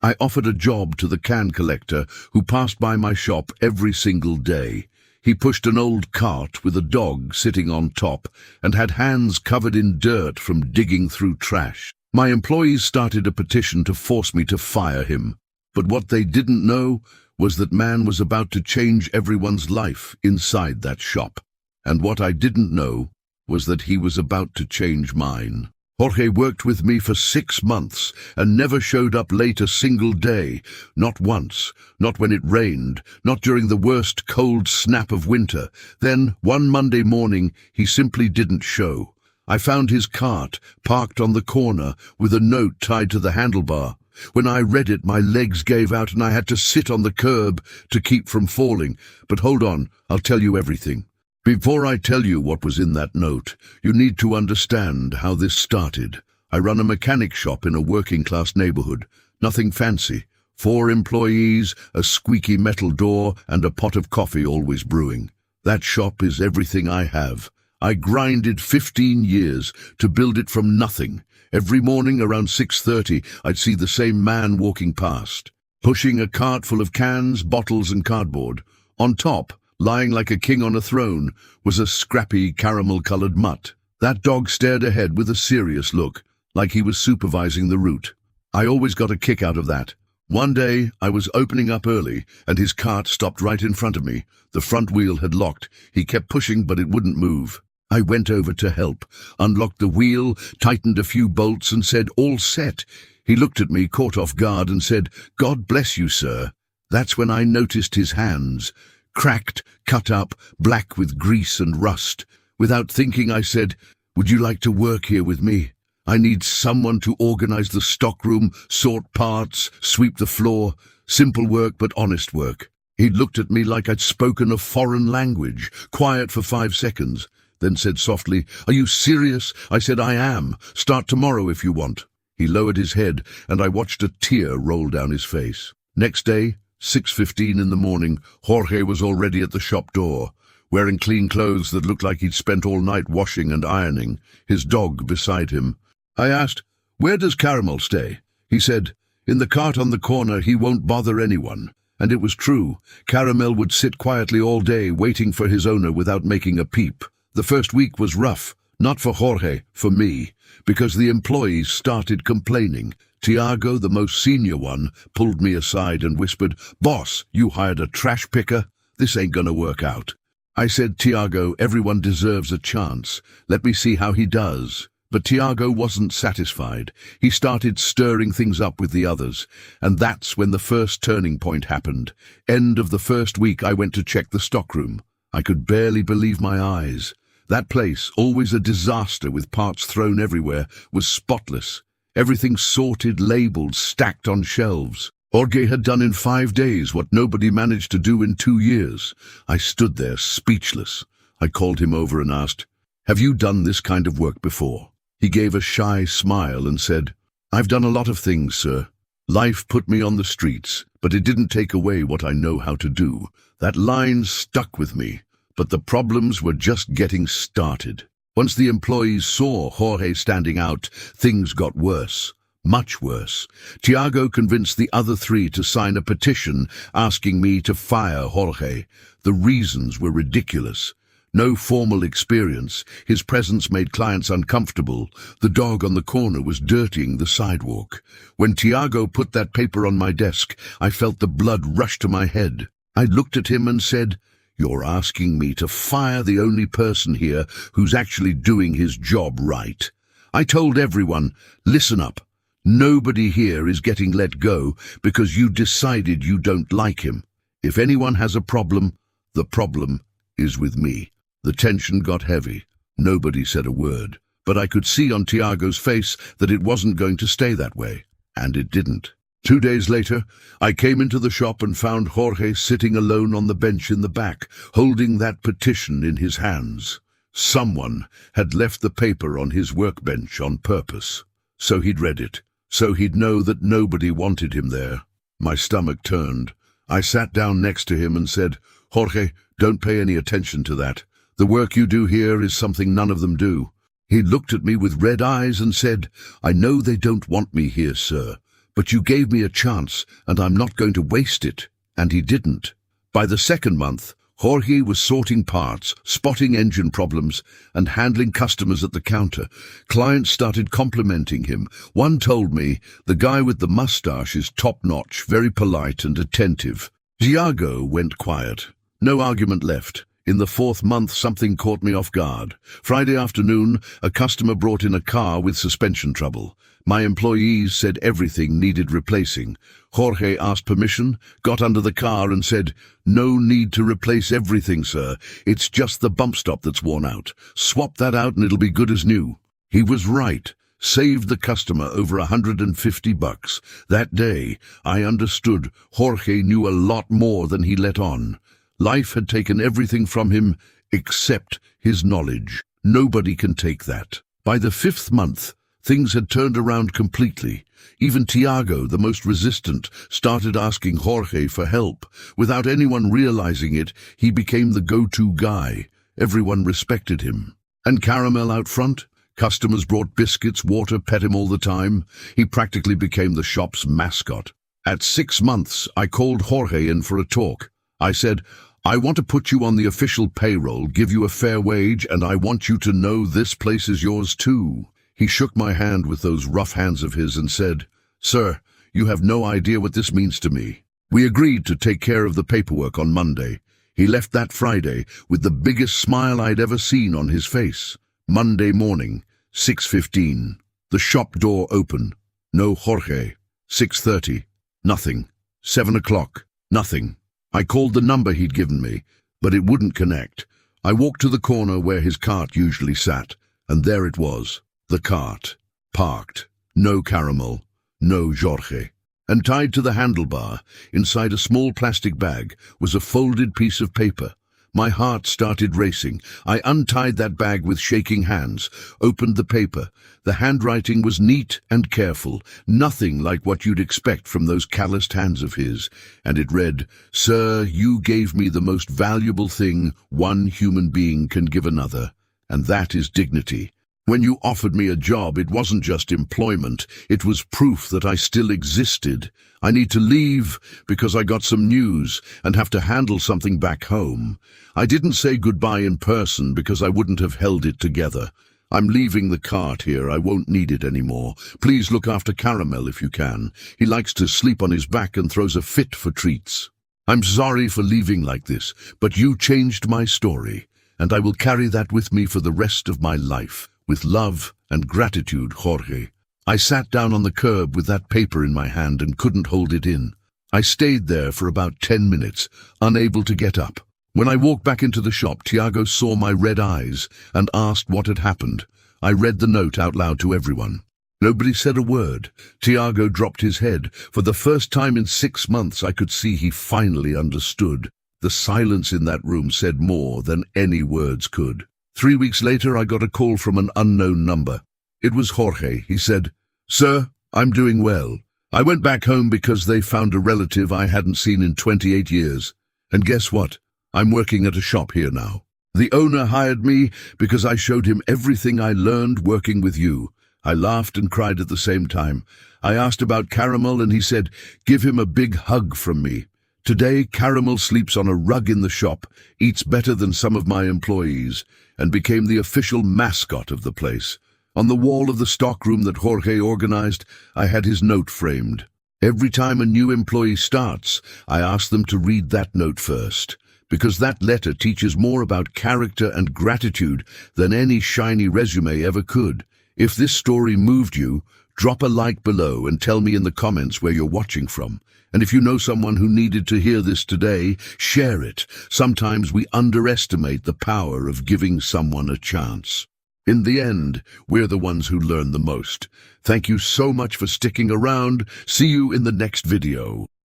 I offered a job to the can collector who passed by my shop every single day. He pushed an old cart with a dog sitting on top and had hands covered in dirt from digging through trash. My employees started a petition to force me to fire him. But what they didn't know was that man was about to change everyone's life inside that shop. And what I didn't know was that he was about to change mine. Jorge worked with me for 6 months and never showed up late a single day. Not once, not when it rained, not during the worst cold snap of winter. Then, one Monday morning, he simply didn't show. I found his cart parked on the corner with a note tied to the handlebar. When I read it, my legs gave out and I had to sit on the curb to keep from falling. But hold on, I'll tell you everything. Before I tell you what was in that note, you need to understand how this started. I run a mechanic shop in a working-class neighborhood. Nothing fancy. 4 employees, a squeaky metal door, and a pot of coffee always brewing. That shop is everything I have. I grinded 15 years to build it from nothing. Every morning around 6:30, I'd see the same man walking past, pushing a cart full of cans, bottles, and cardboard. On top, lying like a king on a throne, was a scrappy caramel-colored mutt. That dog stared ahead with a serious look, like he was supervising the route. I always got a kick out of that. One day, I was opening up early, and his cart stopped right in front of me. The front wheel had locked. He kept pushing, but it wouldn't move. I went over to help, unlocked the wheel, tightened a few bolts, and said, "All set." He looked at me, caught off guard, and said, "God bless you, sir." That's when I noticed his hands. Cracked, cut up, black with grease and rust. Without thinking, I said, "Would you like to work here with me? I need someone to organize the stockroom, sort parts, sweep the floor. Simple work, but honest work." He looked at me like I'd spoken a foreign language, quiet for 5 seconds, then said softly, "Are you serious?" I said, "I am. Start tomorrow if you want." He lowered his head, and I watched a tear roll down his face. Next day, 6:15 in the morning, Jorge was already at the shop door, wearing clean clothes that looked like he'd spent all night washing and ironing, his dog beside him. I asked, "Where does Caramel stay?" He said, "In the cart on the corner. He won't bother anyone." And it was true. Caramel would sit quietly all day waiting for his owner without making a peep. The first week was rough, not for Jorge, for me, because the employees started complaining. Tiago, the most senior one, pulled me aside and whispered, "Boss, you hired a trash picker? This ain't gonna work out." I said, "Tiago, everyone deserves a chance. Let me see how he does." But Tiago wasn't satisfied. He started stirring things up with the others, and that's when the first turning point happened. End of the first week, I went to check the stockroom. I could barely believe my eyes. That place, always a disaster with parts thrown everywhere, was spotless. Everything sorted, labeled, stacked on shelves. Jorge had done in 5 days what nobody managed to do in 2 years. I stood there, speechless. I called him over and asked, "Have you done this kind of work before?" He gave a shy smile and said, "I've done a lot of things, sir. Life put me on the streets, but it didn't take away what I know how to do." That line stuck with me, but the problems were just getting started. Once the employees saw Jorge standing out, things got worse, much worse. Tiago convinced the other 3 to sign a petition asking me to fire Jorge. The reasons were ridiculous. No formal experience, his presence made clients uncomfortable, the dog on the corner was dirtying the sidewalk. When Tiago put that paper on my desk, I felt the blood rush to my head. I looked at him and said, "You're asking me to fire the only person here who's actually doing his job right." I told everyone, "Listen up. Nobody here is getting let go because you decided you don't like him. If anyone has a problem, the problem is with me." The tension got heavy. Nobody said a word, but I could see on Tiago's face that it wasn't going to stay that way, and it didn't. 2 days later, I came into the shop and found Jorge sitting alone on the bench in the back, holding that petition in his hands. Someone had left the paper on his workbench on purpose. So he'd read it, so he'd know that nobody wanted him there. My stomach turned. I sat down next to him and said, "Jorge, don't pay any attention to that. The work you do here is something none of them do." He looked at me with red eyes and said, "I know they don't want me here, sir, But you gave me a chance, and I'm not going to waste it. And he didn't. By the second month, Jorge was sorting parts, spotting engine problems, and handling customers at the counter. Clients started complimenting him. One told me, "The guy with the mustache is top-notch, very polite and attentive." Tiago went quiet. No argument left. In the fourth month, something caught me off guard. Friday afternoon, a customer brought in a car with suspension trouble. My employees said everything needed replacing. Jorge asked permission, got under the car and said, "No need to replace everything, sir. It's just the bump stop that's worn out. Swap that out and it'll be good as new." He was right. Saved the customer over $150. That day, I understood Jorge knew a lot more than he let on. Life had taken everything from him except his knowledge. Nobody can take that. By the fifth month, things had turned around completely. Even Tiago, the most resistant, started asking Jorge for help. Without anyone realizing it, he became the go-to guy. Everyone respected him. And Caramel out front? Customers brought biscuits, water, pet him all the time. He practically became the shop's mascot. At 6 months, I called Jorge in for a talk. I said, "I want to put you on the official payroll, give you a fair wage, and I want you to know this place is yours too." He shook my hand with those rough hands of his and said, "Sir, you have no idea what this means to me." We agreed to take care of the paperwork on Monday. He left that Friday with the biggest smile I'd ever seen on his face. Monday morning, 6:15. The shop door open. No Jorge. 6:30. Nothing. 7 o'clock. Nothing. I called the number he'd given me, but it wouldn't connect. I walked to the corner where his cart usually sat, and there it was, the cart, parked. No Caramel, no Jorge. And tied to the handlebar, inside a small plastic bag, was a folded piece of paper. My heart started racing. I untied that bag with shaking hands, opened the paper. The handwriting was neat and careful, nothing like what you'd expect from those calloused hands of his. And it read, "Sir, you gave me the most valuable thing one human being can give another, and that is dignity. When you offered me a job, it wasn't just employment, it was proof that I still existed. I need to leave because I got some news and have to handle something back home. I didn't say goodbye in person because I wouldn't have held it together. I'm leaving the cart here, I won't need it anymore. Please look after Caramel if you can. He likes to sleep on his back and throws a fit for treats. I'm sorry for leaving like this, but you changed my story, and I will carry that with me for the rest of my life. With love and gratitude, Jorge." I sat down on the curb with that paper in my hand and couldn't hold it in. I stayed there for about 10 minutes, unable to get up. When I walked back into the shop, Tiago saw my red eyes and asked what had happened. I read the note out loud to everyone. Nobody said a word. Tiago dropped his head. For the first time in 6 months, I could see he finally understood. The silence in that room said more than any words could. 3 weeks later, I got a call from an unknown number. It was Jorge. He said, "Sir, I'm doing well. I went back home because they found a relative I hadn't seen in 28 years. And guess what? I'm working at a shop here now. The owner hired me because I showed him everything I learned working with you." I laughed and cried at the same time. I asked about Caramel and he said, "Give him a big hug from me." Today, Caramel sleeps on a rug in the shop, eats better than some of my employees, and became the official mascot of the place. On the wall of the stockroom that Jorge organized, I had his note framed. Every time a new employee starts, I ask them to read that note first, because that letter teaches more about character and gratitude than any shiny resume ever could. If this story moved you, drop a like below and tell me in the comments where you're watching from. And if you know someone who needed to hear this today, share it. Sometimes we underestimate the power of giving someone a chance. In the end, we're the ones who learn the most. Thank you so much for sticking around. See you in the next video.